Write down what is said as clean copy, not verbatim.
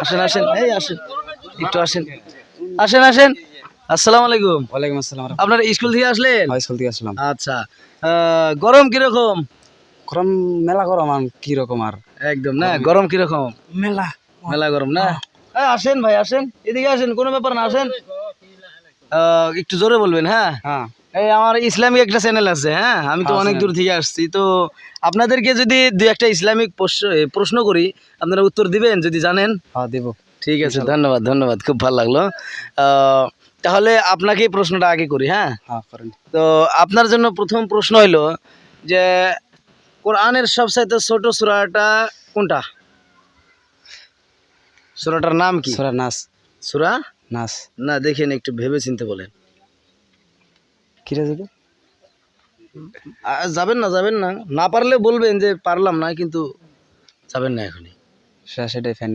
আসেন আসেন, এই আসেন, একটু আসেন, আসেন আসেন। আসসালামু আলাইকুম। ওয়ালাইকুম আসসালাম। আপনার স্কুল থেকে আসলেন? স্কুল থেকে আসলাম। আচ্ছা, গরম কিরকম? গরম মেলা গরম আর কি রকম আর একদম না, গরম কিরকম? মেলা মেলা গরম না? আসেন ভাই আসেন, এদিকে আসেন, কোনো ব্যাপার না, আসেন। একটু জোরে বলবেন, হ্যাঁ। হ্যাঁ এই আমার ইসলামিক একটা চ্যানেল আছে, হ্যাঁ, আমি তো অনেক দূর থেকে আসছি, তো আপনাদেরকে যদি দুই একটা ইসলামিক প্রশ্ন করি, আপনারা উত্তর দিবেন যদি জানেন? হ্যাঁ দেব। ঠিক আছে, ধন্যবাদ ধন্যবাদ, খুব ভালো লাগলো। তাহলে আপনাকেই প্রশ্নটা আগে করি, হ্যাঁ। হ্যাঁ করেন। তো আপনার জন্য প্রথম প্রশ্ন হইলো যে কোরআনের সবচাইতে ছোট সূরাটা কোনটা? সূরাটার নাম কি? সূরা নাস। সূরা নাস না, দেখেন একটু ভেবে চিন্তে বলেন। কি রে যাবে? যাবেন না, যাবেন না, না পারলে বলবেন যে পারলাম না, কিন্তু যাবেন না এখনই। সেটাই ফাইনাল।